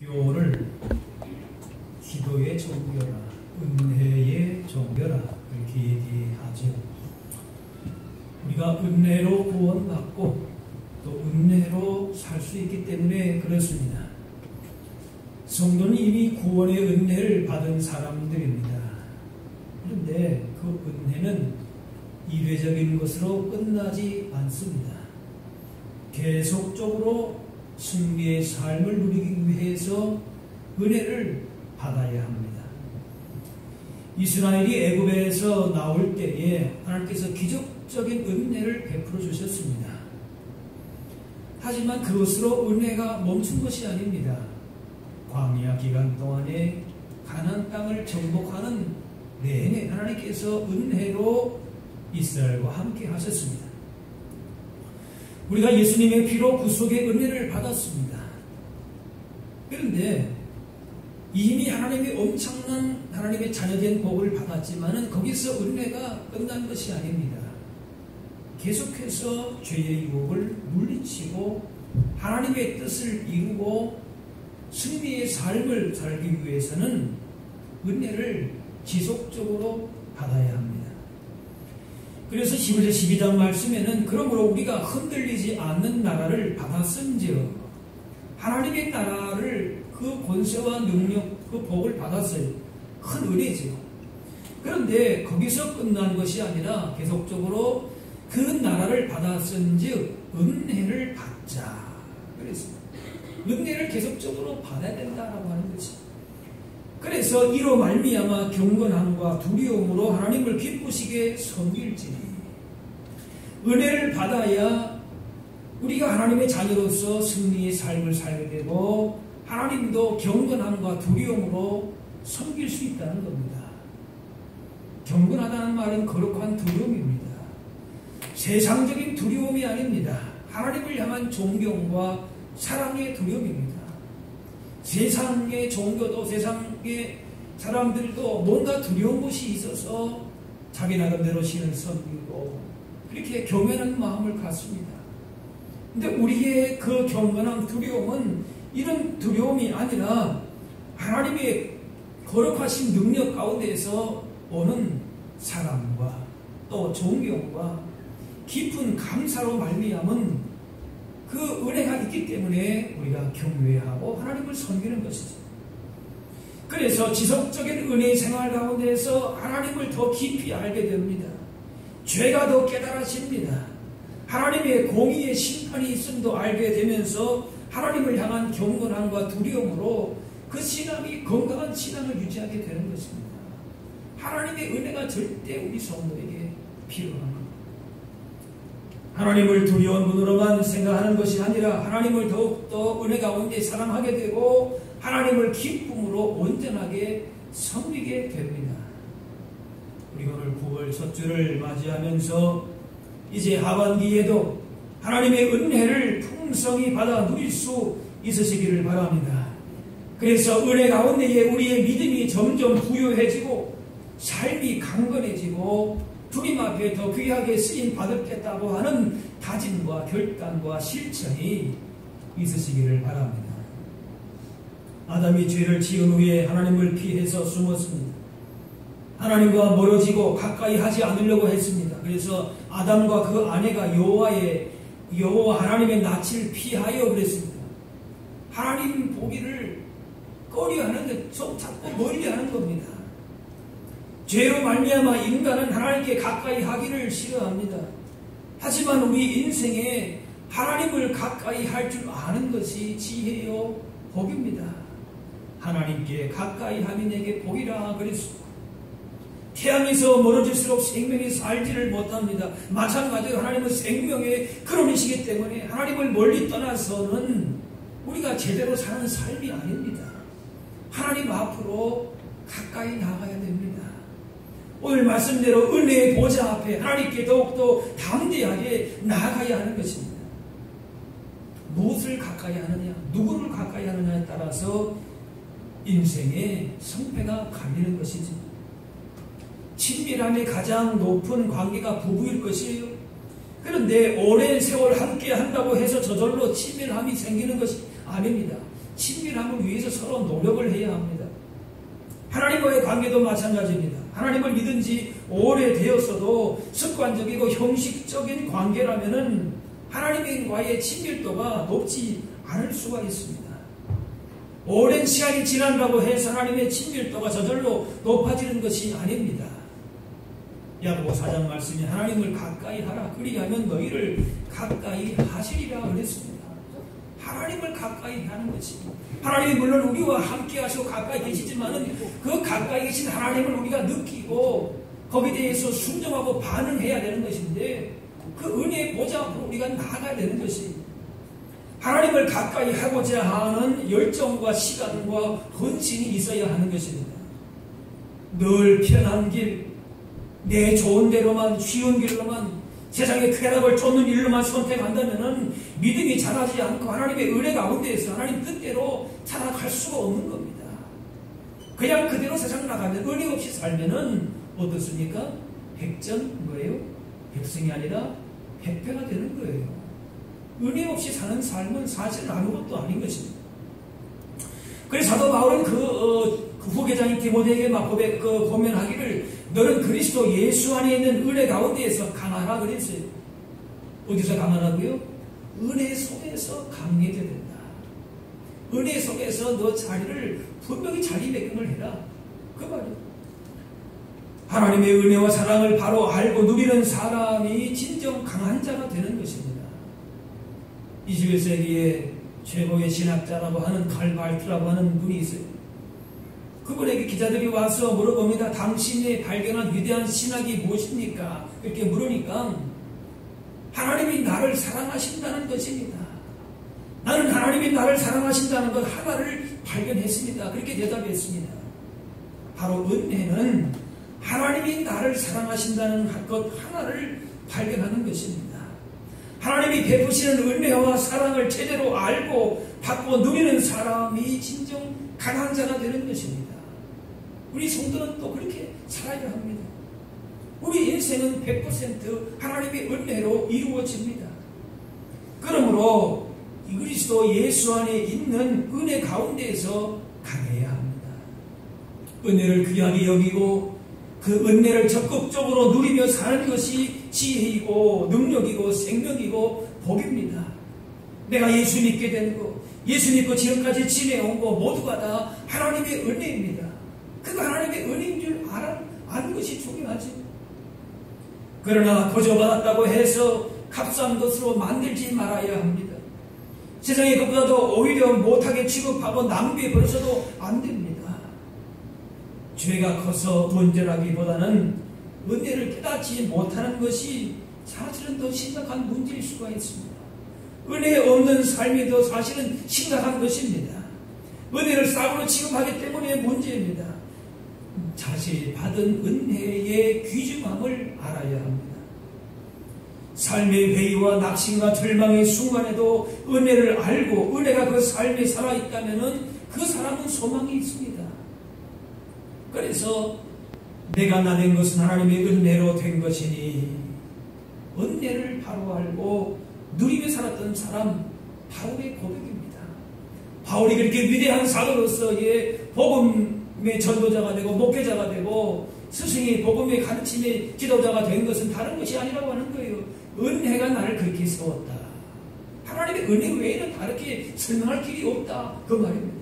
요를 기도의 종교라, 은혜의 종교라 이렇게 얘기하죠. 우리가 은혜로 구원받고 또 은혜로 살 수 있기 때문에 그렇습니다. 성도는 이미 구원의 은혜를 받은 사람들입니다. 그런데 그 은혜는 이례적인 것으로 끝나지 않습니다. 계속적으로 승리의 삶을 누리기 위해서 은혜를 받아야 합니다. 이스라엘이 애굽에서 나올 때에 하나님께서 기적적인 은혜를 베풀어 주셨습니다. 하지만 그것으로 은혜가 멈춘 것이 아닙니다. 광야 기간 동안에 가나안 땅을 정복하는 내내 하나님께서 은혜로 이스라엘과 함께 하셨습니다. 우리가 예수님의 피로 구속의 은혜를 받았습니다. 그런데 이미 하나님의 엄청난 하나님의 자녀된 복을 받았지만은 거기서 은혜가 끝난 것이 아닙니다. 계속해서 죄의 유혹을 물리치고 하나님의 뜻을 이루고 승리의 삶을 살기 위해서는 은혜를 지속적으로 받아야 합니다. 그래서 11절 12장 말씀에는 그러므로 우리가 흔들리지 않는 나라를 받았은즉, 하나님의 나라를 그 권세와 능력, 그 복을 받았어요. 큰 은혜죠. 그런데 거기서 끝난 것이 아니라 계속적으로 그 나라를 받았은즉 은혜를 받자 그랬습니다. 은혜를 계속적으로 받아야 된다라고 하는 거지. 그래서 이로 말미암아 경건함과 두려움으로 하나님을 기쁘시게 섬길지니, 은혜를 받아야 우리가 하나님의 자녀로서 승리의 삶을 살게 되고 하나님도 경건함과 두려움으로 섬길 수 있다는 겁니다. 경건하다는 말은 거룩한 두려움입니다. 세상적인 두려움이 아닙니다. 하나님을 향한 존경과 사랑의 두려움입니다. 세상의 종교도 세상의 사람들도 뭔가 두려운 것이 있어서 자기 나름대로 신을 섬기고 그렇게 교만한 마음을 갖습니다. 그런데 우리의 그 경건한 두려움은 이런 두려움이 아니라 하나님의 거룩하신 능력 가운데에서 오는 사랑과 또 존경과 깊은 감사로 말미암은 그 은혜가 있기 때문에 우리가 경외하고 하나님을 섬기는 것이죠. 그래서 지속적인 은혜의 생활 가운데서 하나님을 더 깊이 알게 됩니다. 죄가 더 깨달아집니다. 하나님의 공의의 심판이 있음도 알게 되면서 하나님을 향한 경건함과 두려움으로 그 신앙이 건강한 신앙을 유지하게 되는 것입니다. 하나님의 은혜가 절대 우리 성도에게 필요합니다. 하나님을 두려운 분으로만 생각하는 것이 아니라 하나님을 더욱더 은혜 가운데 사랑하게 되고 하나님을 기쁨으로 온전하게 섬기게 됩니다. 우리 오늘 9월 첫 주를 맞이하면서 이제 하반기에도 하나님의 은혜를 풍성히 받아 누릴 수 있으시기를 바랍니다. 그래서 은혜 가운데에 우리의 믿음이 점점 부유해지고 삶이 강건해지고 주님 앞에 더 귀하게 쓰임 받겠다고 하는 다짐과 결단과 실천이 있으시기를 바랍니다. 아담이 죄를 지은 후에 하나님을 피해서 숨었습니다. 하나님과 멀어지고 가까이 하지 않으려고 했습니다. 그래서 아담과 그 아내가 여호와 하나님의 낯을 피하여 그랬습니다. 하나님 보기를 꺼려하는데 좀 자꾸 멀리하는 겁니다. 죄로 말미암아 인간은 하나님께 가까이 하기를 싫어합니다. 하지만 우리 인생에 하나님을 가까이 할 줄 아는 것이 지혜요 복입니다. 하나님께 가까이 하면 내게 복이라 그랬습니다. 태양에서 멀어질수록 생명이 살지를 못합니다. 마찬가지로 하나님은 생명의 근원이시기 때문에 하나님을 멀리 떠나서는 우리가 제대로 사는 삶이 아닙니다. 하나님 앞으로 가까이 나가야 됩니다. 오늘 말씀대로 은혜의 보좌 앞에 하나님께 더욱더 담대하게 나아가야 하는 것입니다. 무엇을 가까이 하느냐, 누구를 가까이 하느냐에 따라서 인생의 성패가 갈리는 것이지. 친밀함의 가장 높은 관계가 부부일 것이에요. 그런데 오랜 세월 함께 한다고 해서 저절로 친밀함이 생기는 것이 아닙니다. 친밀함을 위해서 서로 노력을 해야 합니다. 하나님과의 관계도 마찬가지입니다. 하나님을 믿은 지 오래되었어도 습관적이고 형식적인 관계라면은 하나님과의 친밀도가 높지 않을 수가 있습니다. 오랜 시간이 지난다고 해서 하나님의 친밀도가 저절로 높아지는 것이 아닙니다. 야고보 4장 말씀이 하나님을 가까이 하라. 그리하면 너희를 가까이 하시리라 그랬습니다. 하나님을 가까이 하는 것이, 하나님이 물론 우리와 함께 하시고 가까이 계시지만은 그 가까이 계신 하나님을 우리가 느끼고 거기에 대해서 순종하고 반응해야 되는 것인데, 그 은혜의 보좌 앞으로 우리가 나아가야 되는 것이, 하나님을 가까이 하고자 하는 열정과 시간과 헌신이 있어야 하는 것입니다. 늘 편한 길, 내 좋은 대로만, 쉬운 길로만, 세상의 쾌락을 쫓는 일로만 선택한다면 믿음이 자라지 않고 하나님의 은혜 가운데에서 하나님 뜻대로 살아갈 수가 없는 겁니다. 그냥 그대로 세상 나가면, 은혜 없이 살면은 어떻습니까? 백전 뭐예요? 백성이 아니라 백패가 되는 거예요. 은혜 없이 사는 삶은 사실은 아무것도 아닌 것입니다. 그래서 사도 바울은 그 후계자인 디모데에게 막 고면하기를, 너는 그리스도 예수 안에 있는 은혜 가운데에서 강하라 그랬어요. 어디서 강하라고요? 은혜 속에서 강해져야 된다. 은혜 속에서 너 자리를 분명히 자리매김을 해라. 그 말이에요. 하나님의 은혜와 사랑을 바로 알고 누리는 사람이 진정 강한 자가 되는 것입니다. 21세기의 최고의 신학자라고 하는 칼 발트라고 하는 분이 있어요. 그분에게 기자들이 와서 물어봅니다. 당신이 발견한 위대한 신학이 무엇입니까? 이렇게 물으니까 하나님이 나를 사랑하신다는 것입니다. 나는 하나님이 나를 사랑하신다는 것 하나를 발견했습니다. 그렇게 대답했습니다. 바로 은혜는 하나님이 나를 사랑하신다는 것 하나를 발견하는 것입니다. 하나님이 베푸시는 은혜와 사랑을 제대로 알고 받고 누리는 사람이 진정 강한 자가 되는 것입니다. 우리 성도는 또 그렇게 살아야 합니다. 우리 인생은 100% 하나님의 은혜로 이루어집니다. 그러므로 그리스도 예수 안에 있는 은혜 가운데에서 강해야 합니다. 은혜를 귀하게 여기고 그 은혜를 적극적으로 누리며 사는 것이 지혜이고 능력이고 생명이고 복입니다. 내가 예수 믿게 된 것, 예수 믿고 지금까지 지내온 것 모두가 다 하나님의 은혜입니다. 그가 하나님의 은혜인 줄 아는 것이 중요하지. 그러나 거저받았다고 해서 값싼 것으로 만들지 말아야 합니다. 세상에 그보다도 오히려 못하게 취급하고 낭비해버려서도 안 됩니다. 죄가 커서 문제라기보다는 은혜를 깨닫지 못하는 것이 사실은 더 심각한 문제일 수가 있습니다. 은혜 없는 삶이 더 사실은 심각한 것입니다. 은혜를 싹으로 취급하기 때문에 문제입니다. 자신이 받은 은혜의 귀중함을 알아야 합니다. 삶의 회의와 낙심과 절망의 순간에도 은혜를 알고 은혜가 그 삶에 살아있다면 그 사람은 소망이 있습니다. 그래서 내가 나된 것은 하나님의 은혜로 된 것이니 은혜를 바로 알고 누리며 살았던 사람 바울의 고백입니다. 바울이 그렇게 위대한 사도로서의 복음의 전도자가 되고 목회자가 되고 스승이 복음의 가르침의 지도자가 된 것은 다른 것이 아니라고 하는 거예요. 은혜가 나를 그렇게 세웠다. 하나님의 은혜 외에는 다르게 설명할 길이 없다. 그 말입니다.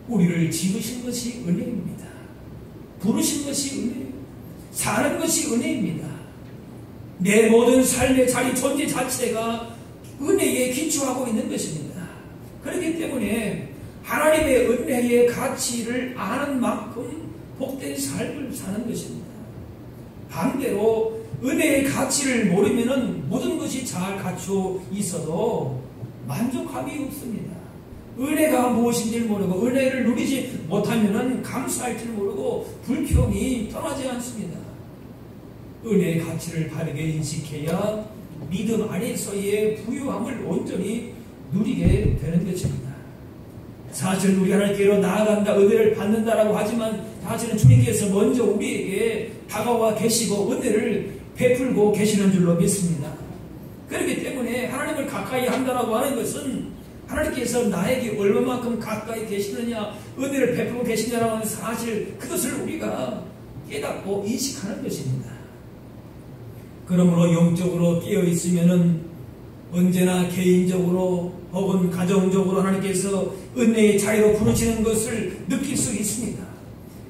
우리를 지으신 것이 은혜입니다. 부르신 것이 은혜예요. 사는 것이 은혜입니다. 내 모든 삶의 자리 존재 자체가 은혜에 기초하고 있는 것입니다. 그렇기 때문에 하나님의 은혜의 가치를 아는 만큼 복된 삶을 사는 것입니다. 반대로 은혜의 가치를 모르면 모든 것이 잘 갖춰 있어도 만족함이 없습니다. 은혜가 무엇인지를 모르고 은혜를 누리지 못하면 감사할 줄 모르고 불평이 떠나지 않습니다. 은혜의 가치를 바르게 인식해야 믿음 안에서의 부유함을 온전히 누리게 되는 것입니다. 사실 우리 하나님께로 나아간다, 은혜를 받는다라고 하지만 사실은 주님께서 먼저 우리에게 다가와 계시고 은혜를 베풀고 계시는 줄로 믿습니다. 그렇기 때문에 하나님을 가까이 한다라고 하는 것은 하나님께서 나에게 얼마만큼 가까이 계시느냐, 은혜를 베풀고 계시냐라고 하는 사실, 그것을 우리가 깨닫고 인식하는 것입니다. 그러므로 영적으로 깨어있으면은 언제나 개인적으로 혹은 가정적으로 하나님께서 은혜의 자리로 부르시는 것을 느낄 수 있습니다.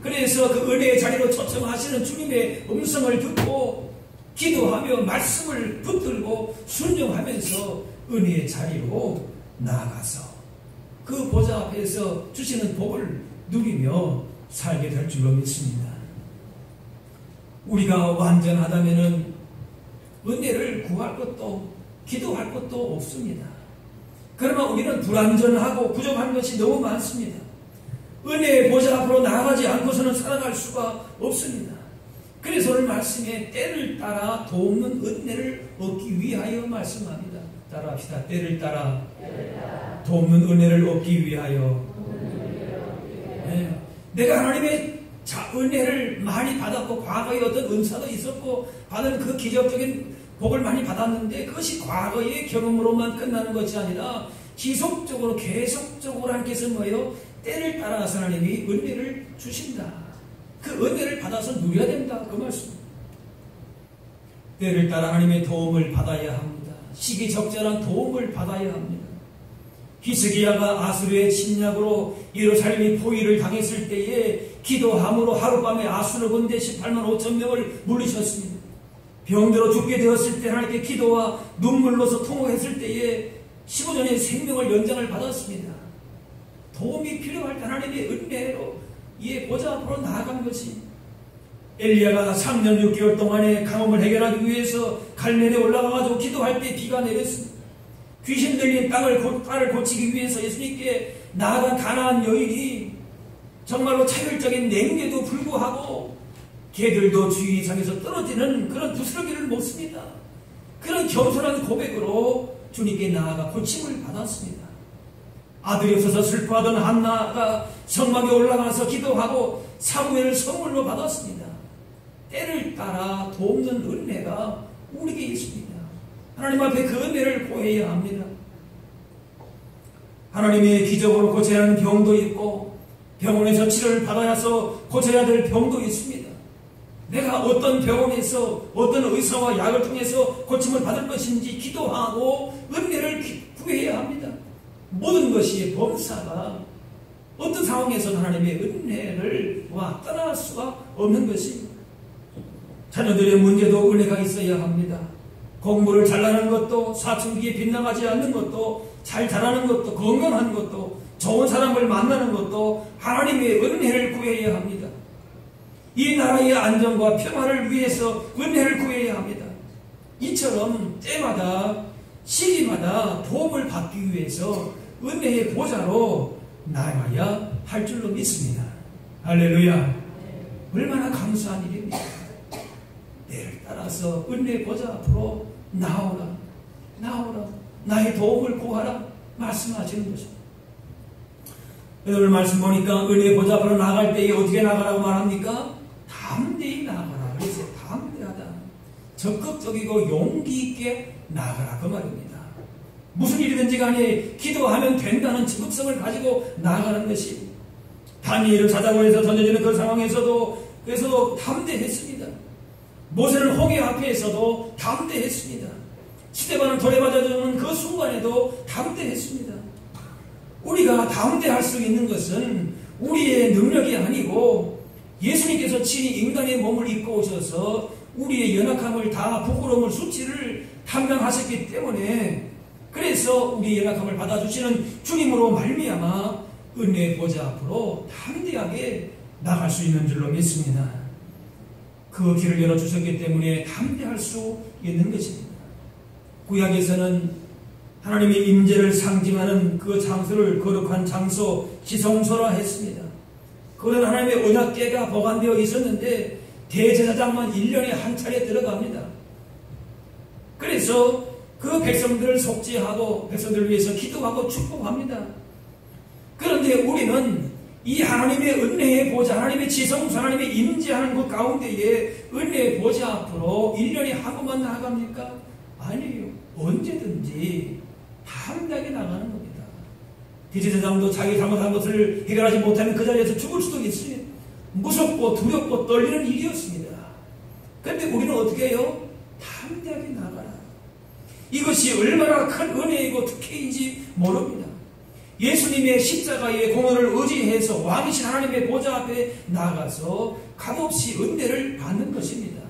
그래서 그 은혜의 자리로 초청하시는 주님의 음성을 듣고 기도하며 말씀을 붙들고 순종하면서 은혜의 자리로 나아가서 그 보좌 앞에서 주시는 복을 누리며 살게 될 줄로 믿습니다. 우리가 완전하다면은 은혜를 구할 것도 기도할 것도 없습니다. 그러나 우리는 불완전하고 부족한 것이 너무 많습니다. 은혜의 보좌 앞으로 나아가지 않고서는 살아갈 수가 없습니다. 그래서 오늘 말씀에 때를 따라 돕는 은혜를 얻기 위하여 말씀합니다. 따라합시다. 때를 따라 돕는 은혜를 얻기 위하여. 네. 내가 하나님의 은혜를 많이 받았고 과거에 어떤 은사도 있었고 받은 그 기적적인 복을 많이 받았는데 그것이 과거의 경험으로만 끝나는 것이 아니라 지속적으로 계속적으로 하나님께서 뭐예요? 때를 따라서 하나님이 은혜를 주신다. 그 은혜를 받아서 누려야 된다. 그 말씀. 때를 따라 하나님의 도움을 받아야 합니다. 시기적절한 도움을 받아야 합니다. 히스기야가 아수르의 침략으로 예루살렘이 포위를 당했을 때에 기도함으로 하룻밤에 아수르 군대 18만 5천 명을 물리쳤습니다. 병들어 죽게 되었을 때 하나님께 기도와 눈물로서 통곡했을 때에 15년의 생명을 연장을 받았습니다. 도움이 필요할 때 하나님의 은혜로 이에 보좌 앞으로 나아간 것이 엘리야가 3년 6개월 동안의 강험을 해결하기 위해서 갈멜에 올라가가지고 기도할 때 비가 내렸습니다. 귀신 들린 딸을 고치기 위해서 예수님께 나아간 가나안 여인이 정말로 차별적인 냉기에도 불구하고 개들도 주의상에서 떨어지는 그런 부스러기를 못 씁니다. 그런 겸손한 고백으로 주님께 나아가 고침을 받았습니다. 아들이 없어서 슬퍼하던 한나가 성막에 올라가서 기도하고 사무엘을 선물로 받았습니다. 때를 따라 돕는 은혜가 우리에게 있습니다. 하나님 앞에 그 은혜를 구해야 합니다. 하나님의 기적으로 고쳐야 하는 병도 있고 병원에서 치료를 받아서 고쳐야 될 병도 있습니다. 내가 어떤 병원에서 어떤 의사와 약을 통해서 고침을 받을 것인지 기도하고 은혜를 구해야 합니다. 모든 것이 범사가 어떤 상황에서 하나님의 은혜를 떠날 수가 없는 것입니다. 자녀들의 문제도 은혜가 있어야 합니다. 공부를 잘하는 것도 사춘기에 빗나가지 않는 것도 잘 자라는 것도 건강한 것도 좋은 사람을 만나는 것도 하나님의 은혜를 구해야 합니다. 이 나라의 안정과 평화를 위해서 은혜를 구해야 합니다. 이처럼 때마다 시기마다 도움을 받기 위해서 은혜의 보좌로 나아가야 할 줄로 믿습니다. 할렐루야. 얼마나 감사한 일입니다. 때를 따라서 은혜의 보좌 앞으로 나오라. 나의 도움을 구하라 말씀하시는 것입니다. 오늘 말씀 보니까 은혜의 보좌 앞으로 나갈 때에 어떻게 나가라고 말합니까? 담대히 나가라. 그래서 담대하다. 적극적이고 용기 있게 나가라. 그 말입니다. 무슨 일이든지 간에 기도하면 된다는 적극성을 가지고 나아가는 것이 다니엘을 찾아보내서 던져지는 그 상황에서도 그래서 담대했습니다. 모세는 홍해 앞에서도 담대했습니다. 시대반을 돌에 맞아주는 그 순간에도 담대했습니다. 우리가 담대할 수 있는 것은 우리의 능력이 아니고 예수님께서 친히 인간의 몸을 입고 오셔서 우리의 연약함을 다 부끄러움을 수치를 담당하셨기 때문에 그래서 우리의 연약함을 받아주시는 주님으로 말미암아 은혜의 보좌 앞으로 담대하게 나갈 수 있는 줄로 믿습니다. 그 길을 열어주셨기 때문에 담대할 수 있는 것입니다. 구약에서는 하나님의 임재를 상징하는 그 장소를 거룩한 장소 지성소라 했습니다. 그것은 하나님의 언약궤가 보관되어 있었는데 대제사장만 1년에 한 차례 들어갑니다. 그래서 그 백성들을 속죄하고 백성들을 위해서 기도하고 축복합니다. 그런데 우리는 이 하나님의 은혜의 보좌, 하나님의 지성소, 하나님의 임재하는 그 가운데에 은혜의 보좌 앞으로 1년에 한 번만 나아갑니까? 아니에요. 언제든지 담대하게 나가는 겁니다. 대제사장도 자기 잘못한 것을 해결하지 못하면 그 자리에서 죽을 수도 있으니 무섭고 두렵고 떨리는 일이었습니다. 그런데 우리는 어떻게 해요? 담대하게 나가라. 이것이 얼마나 큰 은혜이고 특혜인지 모릅니다. 예수님의 십자가의 공헌을 의지해서 왕이신 하나님의 보좌 앞에 나가서 값없이 은혜를 받는 것입니다.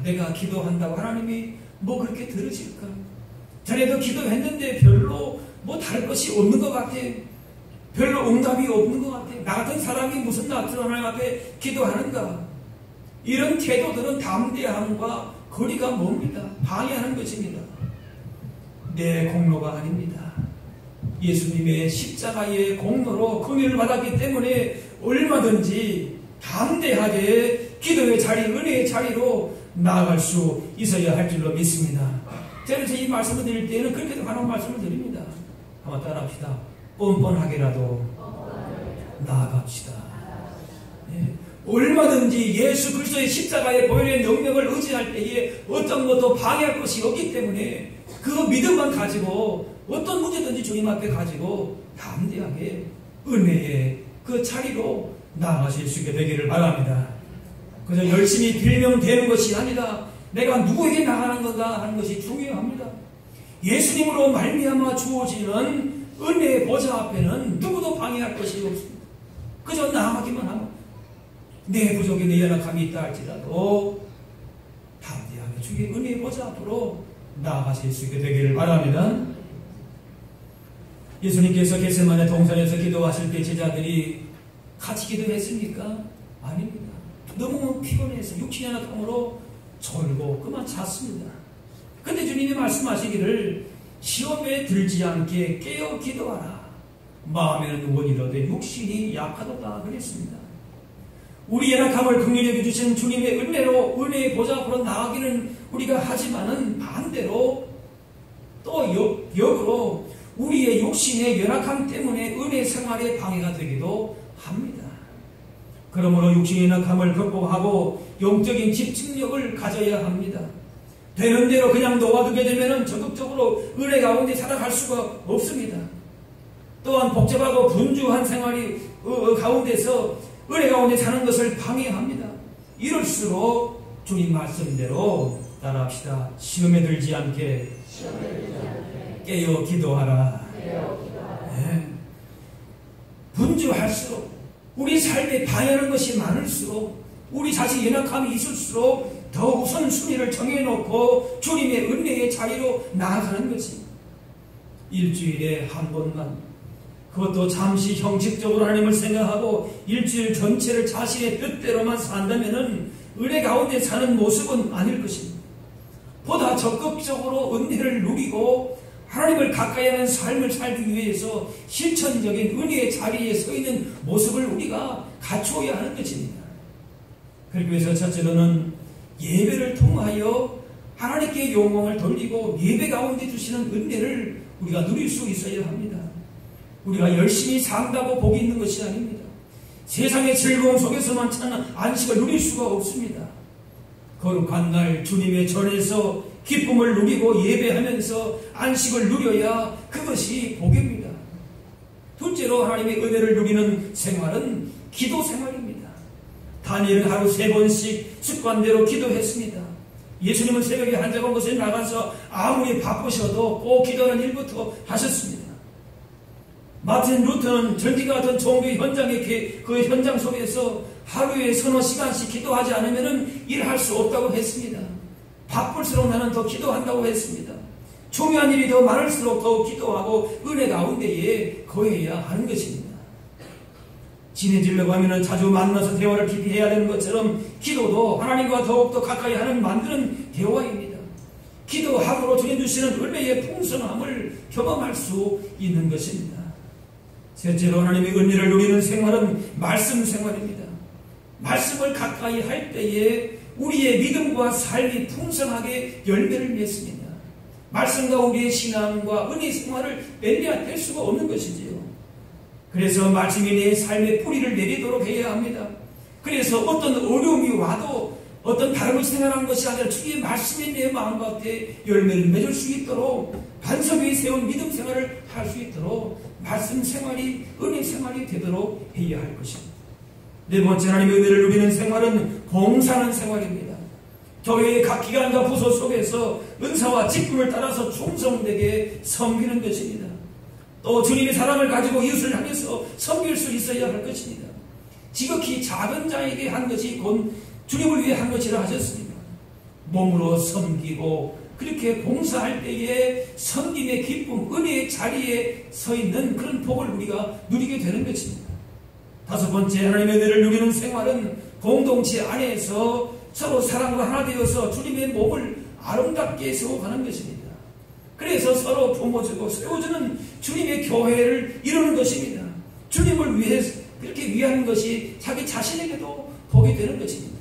내가 기도한다고 하나님이 뭐 그렇게 들으실까? 전에도 기도했는데 별로 뭐 다를 것이 없는 것 같아. 별로 응답이 없는 것 같아. 나 같은 사람이 무슨 낯선 하나님 앞에 기도하는가? 이런 태도들은 담대함과 거리가 멉니다. 방해하는 것입니다. 내 공로가 아닙니다. 예수님의 십자가의 공로로 긍휼을 받았기 때문에 얼마든지 담대하게 기도의 자리, 은혜의 자리로 나아갈 수 있어야 할 줄로 믿습니다. 저는 이 말씀을 드릴 때에는 그렇게도 하는 말씀을 드립니다. 한번 따라합시다. 뻔뻔하게라도 나아갑시다. 네. 얼마든지 예수 그리스도의 십자가의 보혈의 능력을 의지할 때에 어떤 것도 방해할 것이 없기 때문에 그 믿음만 가지고 어떤 문제든지 주님 앞에 가지고 담대하게 은혜의 그 자리로 나아가실 수 있게 되기를 바랍니다. 그래서 열심히 빌면 되는 것이 아니라 내가 누구에게 나가는 건가 하는 것이 중요합니다. 예수님으로 말미암아 주어지는 은혜의 보좌 앞에는 누구도 방해할 것이 없습니다. 그저 나아가기만 하면 내 부족에 내 연약함이 있다 할지라도 담대하게 주의 은혜의 보좌 앞으로 나아가실 수 있게 되기를 바랍니다. 예수님께서 겟세마네 동산에서 기도하실 때 제자들이 같이 기도했습니까? 아닙니다. 너무 피곤해서 육신의 연약함으로 졸고 그만 잤습니다. 근데 주님이 말씀하시기를 시험에 들지 않게 깨어 기도하라. 마음에는 원이로되 육신이 약하도다 그랬습니다. 우리 연약함을 긍휼히 여겨주신 주님의 은혜로 은혜의 보좌 앞으로 나가기는 우리가 하지만은 반대로 또 역으로 우리의 육신의 연약함 때문에 은혜 생활에 방해가 되기도 합니다. 그러므로 육신의 연약함을 극복하고 영적인 집중력을 가져야 합니다. 되는 대로 그냥 놓아두게 되면 적극적으로 은혜 가운데 살아갈 수가 없습니다. 또한 복잡하고 분주한 생활이 가운데서 은혜 가운데 사는 것을 방해합니다. 이럴수록 주님 말씀대로 따라합시다. 시험에 들지 않게 깨어 기도하라. 네. 분주할수록 우리 삶에 방해하는 것이 많을수록 우리 자식 연약함이 있을수록 더 우선순위를 정해놓고 주님의 은혜의 자리로 나아가는 것입니다. 일주일에 한 번만, 그것도 잠시 형식적으로 하나님을 생각하고 일주일 전체를 자신의 뜻대로만 산다면 은혜 가운데 사는 모습은 아닐 것입니다. 보다 적극적으로 은혜를 누리고 하나님을 가까이 하는 삶을 살기 위해서 실천적인 은혜의 자리에 서 있는 모습을 우리가 갖추어야 하는 것입니다. 그러기 위해서 첫째로는 예배를 통하여 하나님께 영광을 돌리고 예배 가운데 주시는 은혜를 우리가 누릴 수 있어야 합니다. 우리가 열심히 산다고 복이 있는 것이 아닙니다. 세상의 즐거움 속에서만 찾는 안식을 누릴 수가 없습니다. 거룩한 날 주님의 전에서 기쁨을 누리고 예배하면서 안식을 누려야 그것이 복입니다. 둘째로 하나님의 은혜를 누리는 생활은 기도 생활입니다. 다니엘은 하루 3번씩 습관대로 기도했습니다. 예수님은 새벽에 한적한 곳에 나가서 아무리 바쁘셔도 꼭 기도하는 일부터 하셨습니다. 마틴 루터는 전기가 같은 종교 현장의 그 현장 속에서 하루에 서너 시간씩 기도하지 않으면 일할 수 없다고 했습니다. 바쁠수록 나는 더 기도한다고 했습니다. 중요한 일이 더 많을수록 더욱 기도하고 은혜 가운데에 거해야 하는 것입니다. 친해지려고 하면 자주 만나서 대화를 깊이 해야 되는 것처럼 기도도 하나님과 더욱더 가까이 하는 만드는 대화입니다. 기도함으로 주님 주시는 은혜의 풍성함을 경험할 수 있는 것입니다. 셋째로 하나님의 은혜를 누리는 생활은 말씀 생활입니다. 말씀을 가까이 할 때에 우리의 믿음과 삶이 풍성하게 열매를 맺습니다. 말씀과 우리의 신앙과 은혜 생활을 뗄 수가 없는 것이지요. 그래서 말씀이 내 삶의 뿌리를 내리도록 해야 합니다. 그래서 어떤 어려움이 와도 어떤 다른 것을 생각하는 것이 아니라 주의 말씀이 내 마음 가운데 열매를 맺을 수 있도록 반석 위에 세운 믿음 생활을 할 수 있도록 말씀 생활이, 은혜 생활이 되도록 해야 할 것입니다. 네 번째, 하나님의 은혜를 누리는 생활은 봉사하는 생활입니다. 교회의 각 기관과 부서 속에서 은사와 직분을 따라서 충성되게 섬기는 것입니다. 또 주님의 사랑을 가지고 이웃을 향해서 섬길 수 있어야 할 것입니다. 지극히 작은 자에게 한 것이 곧 주님을 위해 한 것이라 하셨습니다. 몸으로 섬기고 그렇게 봉사할 때에 섬김의 기쁨, 은혜의 자리에 서 있는 그런 복을 우리가 누리게 되는 것입니다. 다섯 번째, 하나님의 은혜를 누리는 생활은 공동체 안에서 서로 사랑과 하나 되어서 주님의 몸을 아름답게 세워가는 것입니다. 그래서 서로 품어주고 세워주는 주님의 교회를 이루는 것입니다. 주님을 위해 그렇게 위하는 것이 자기 자신에게도 복이 되는 것입니다.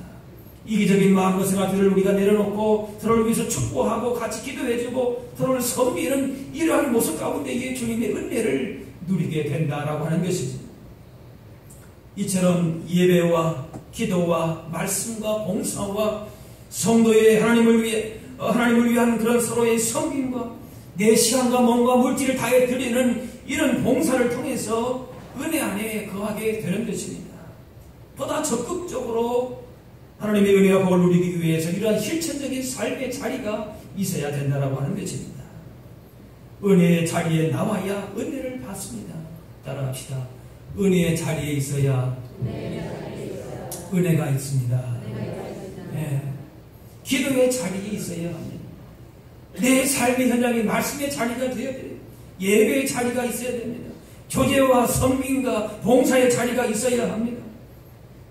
이기적인 마음과 생각들을 우리가 내려놓고 서로를 위해서 축복하고 같이 기도해주고 서로를 섬기는 이러한 모습 가운데에 주님의 은혜를 누리게 된다라고 하는 것이죠. 이처럼 예배와 기도와 말씀과 봉사와 성도의 하나님을 위한 그런 서로의 섬김과 내 시간과 몸과 물질을 다해 드리는 이런 봉사를 통해서 은혜 안에 거하게 되는 것입니다. 보다 적극적으로 하나님의 은혜와 복을 누리기 위해서 이러한 실천적인 삶의 자리가 있어야 된다고 하는 것입니다. 은혜의 자리에 나와야 은혜를 받습니다. 따라합시다. 은혜의 자리에 있어야 은혜가 있습니다. 네. 기도의 자리에 있어야 합니다. 내 삶의 현장에 말씀의 자리가 되어야 돼요. 예배의 자리가 있어야 됩니다. 교제와 섬김과 봉사의 자리가 있어야 합니다.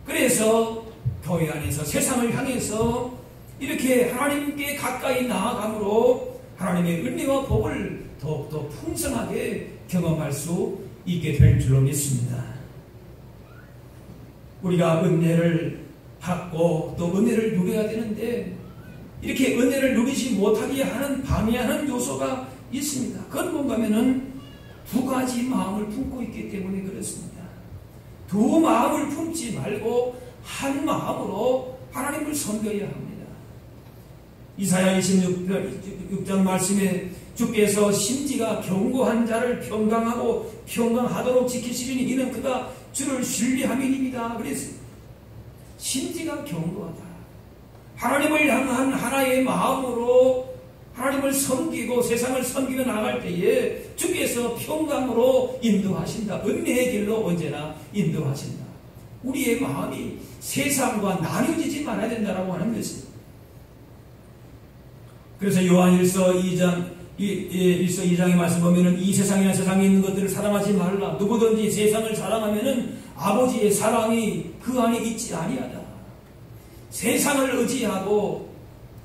그래서 교회 안에서 세상을 향해서 이렇게 하나님께 가까이 나아감으로 하나님의 은혜와 복을 더욱더 풍성하게 경험할 수 있게 될 줄로 믿습니다. 우리가 은혜를 받고 또 은혜를 누려야 되는데 이렇게 은혜를 누리지 못하게 하는 방해하는 요소가 있습니다. 그건 뭔가 하면은 두 가지 마음을 품고 있기 때문에 그렇습니다. 두 마음을 품지 말고 한 마음으로 하나님을 섬겨야 합니다. 이사야 26장 말씀에 주께서 심지가 견고한 자를 평강하도록 지키시리니 이는 그가 주를 신뢰함이니이다. 그랬습니다. 심지가 견고하다. 하나님을 향한 하나의 마음으로 하나님을 섬기고 세상을 섬기며 나갈 때에 주께서 평강으로 인도하신다. 은혜의 길로 언제나 인도하신다. 우리의 마음이 세상과 나뉘어지지 말아야 된다고 하는 것입니다. 그래서 요한 1서 2장의 말씀 보면은 이 세상에 있는 것들을 사랑하지 말라. 누구든지 세상을 사랑하면은 아버지의 사랑이 그 안에 있지 아니하다. 세상을 의지하고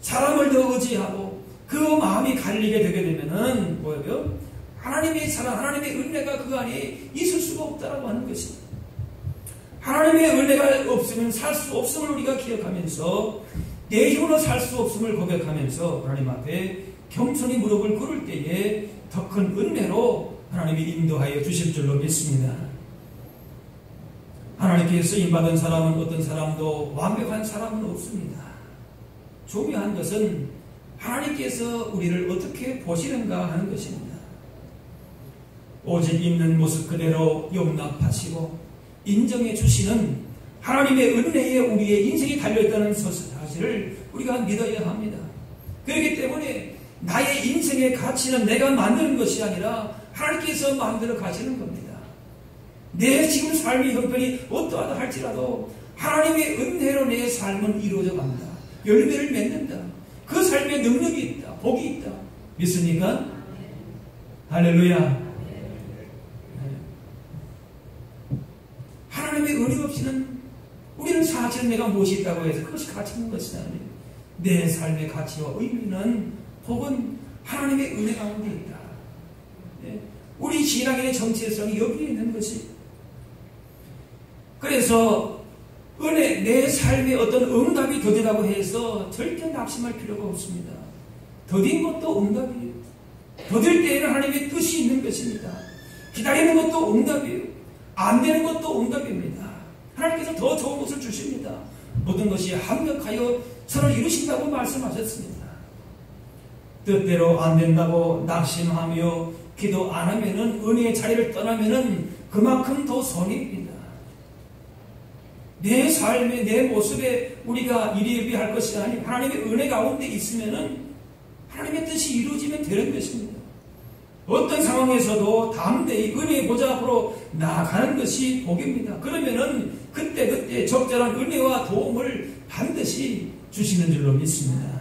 사람을 더 의지하고 그 마음이 갈리게 되게 되면은 뭐예요? 하나님의 사랑, 하나님의 은혜가 그 안에 있을 수가 없다라고 하는 것입니다. 하나님의 은혜가 없으면 살 수 없음을 우리가 기억하면서 내 힘으로 살 수 없음을 고백하면서 하나님 앞에 겸손히 무릎을 꿇을 때에 더 큰 은혜로 하나님이 인도하여 주실 줄로 믿습니다. 하나님께 쓰임받은 사람은 어떤 사람도 완벽한 사람은 없습니다. 중요한 것은 하나님께서 우리를 어떻게 보시는가 하는 것입니다. 오직 있는 모습 그대로 용납하시고 인정해 주시는 하나님의 은혜에 우리의 인생이 달려있다는 사실을 우리가 믿어야 합니다. 그렇기 때문에 나의 인생의 가치는 내가 만드는 것이 아니라 하나님께서 만들어 가시는 겁니다. 내 지금 삶의 형편이 어떠하다 할지라도 하나님의 은혜로 내 삶은 이루어져 간다. 열매를 맺는다. 그 삶에 능력이 있다. 복이 있다. 믿습니까? 할렐루야. 하나님의 은혜 없이는 우리는 사실 내가 무엇이 있다고 해서 그것이 가치 있는 것이 아니에요. 내 삶의 가치와 의미는 복은 하나님의 은혜 가운데 있다. 우리 신앙인의 정체성이 여기에 있는 것이. 그래서 은혜, 내 삶에 어떤 응답이 더디다고 해서 절대 낙심할 필요가 없습니다. 더딘 것도 응답이에요. 더딜 때에는 하나님의 뜻이 있는 것입니다. 기다리는 것도 응답이에요. 안 되는 것도 응답입니다. 하나님께서 더 좋은 것을 주십니다. 모든 것이 합력하여 서로 이루신다고 말씀하셨습니다. 뜻대로 안 된다고 낙심하며 기도 안 하면은 은혜의 자리를 떠나면은 그만큼 더 손해입니다. 내 삶에 내 모습에 우리가 일희일비할 것이 아니고 하나님의 은혜 가운데 있으면은 하나님의 뜻이 이루어지면 되는 것입니다. 어떤 상황에서도 담대히 은혜의 보좌 앞으로 나아가는 것이 복입니다. 그러면은 그때 적절한 은혜와 도움을 반드시 주시는 줄로 믿습니다.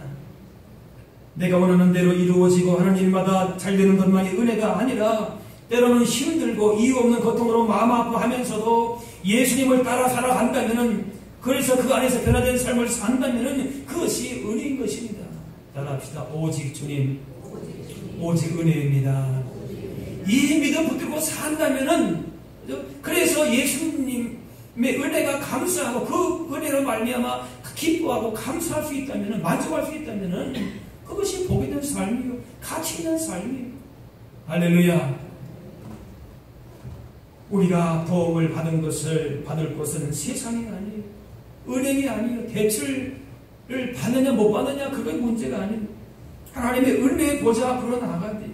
내가 원하는 대로 이루어지고 하는 일마다 잘 되는 것만이 은혜가 아니라 때로는 힘들고 이유 없는 고통으로 마음 아파하면서도 예수님을 따라 살아간다면은, 그래서 그 안에서 변화된 삶을 산다면은 그것이 은혜인 것입니다. 따라합시다. 오직 주님, 오직 은혜입니다. 이 믿음 붙들고 산다면은, 그래서 예수님의 은혜가 감사하고 그 은혜로 말미암아 기뻐하고 감사할 수 있다면은, 만족할 수 있다면은 그것이 복 있는 삶이요, 가치 있는 삶이에요. 할렐루야. 우리가 도움을 받을 것은 세상이 아니에요. 은행이 아니에요. 대출을 받느냐 못 받느냐 그건 문제가 아니에요. 하나님의 은혜의 보좌 앞으로 나아가야 돼요.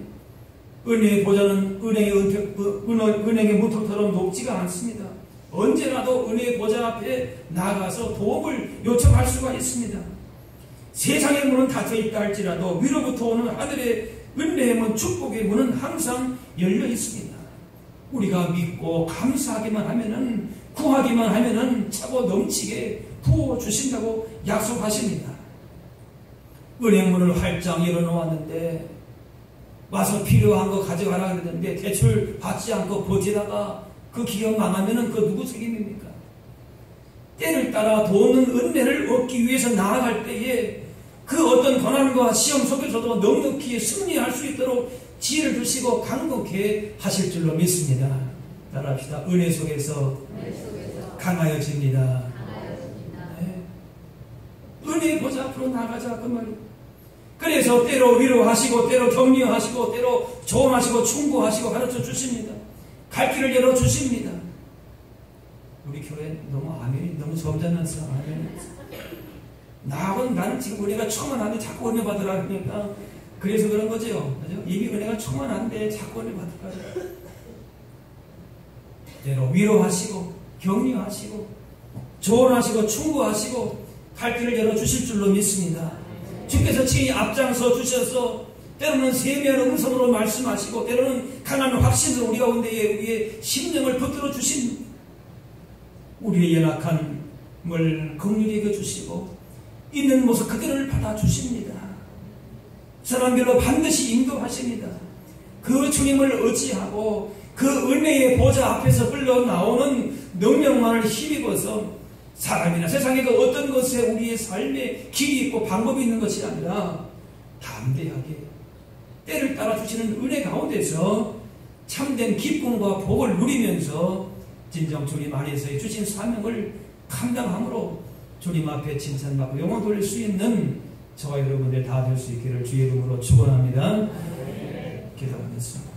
은혜의 보좌는 은행의 문턱처럼 높지가 않습니다. 언제라도 은혜의 보좌 앞에 나아가서 도움을 요청할 수가 있습니다. 세상의 문은 닫혀 있다 할지라도 위로부터 오는 하늘의 은혜의 문, 축복의 문은 항상 열려 있습니다. 우리가 믿고 감사하기만 하면은, 구하기만 하면은 차고 넘치게 부어주신다고 약속하십니다. 은행문을 활짝 열어놓았는데 와서 필요한 거 가져가라 그랬는데 대출 받지 않고 버티다가 그 기업 망하면은 그 누구 책임입니까? 때를 따라 도는 은혜를 얻기 위해서 나아갈 때에 그 어떤 고난과 시험 속에서도 넉넉히 승리할 수 있도록 지혜를 주시고 강건케 하실 줄로 믿습니다. 따라합시다. 은혜 속에서 강하여집니다. 네. 은혜의 보좌 앞으로 나가자 그 말이에요. 그래서 때로 위로하시고 때로 격려하시고 때로 조언하시고 충고하시고 가르쳐 주십니다. 갈 길을 열어 주십니다. 우리 교회 너무 아멘이 너무 점잖아서 아멘. 나는 지금 은혜가 충만한데 자꾸 은혜 받으라 그러니까 그래서 그런 거죠. 그죠? 이미 은혜가 충만한데 자꾸 은혜 받을까요? 때로 위로하시고 격려하시고 조언하시고 충고하시고 갈 길을 열어 주실 줄로 믿습니다. 주께서 친히 앞장서 주셔서 때로는 세미한 음성으로 말씀하시고 때로는 강한 확신으로 우리 가운데에 우리의 심령을 붙들어 주신 우리의 연약함을 긍휼히 여겨주시고 있는 모습 그대로를 받아주십니다. 사람별로 반드시 인도하십니다. 그 주님을 의지하고 그 은혜의 보좌 앞에서 흘러나오는 능력만을 힘입어서 사람이나 세상의 그 어떤 것에 우리의 삶에 길이 있고 방법이 있는 것이 아니라 담대하게 때를 따라 주시는 은혜 가운데서 참된 기쁨과 복을 누리면서 진정 주님 안에서의 주신 사명을 감당함으로 주님 앞에 칭찬받고 영광 돌릴 수 있는 저와 여러분들 다 될 수 있기를 주의 이름으로 축원합니다. 기도하겠습니다.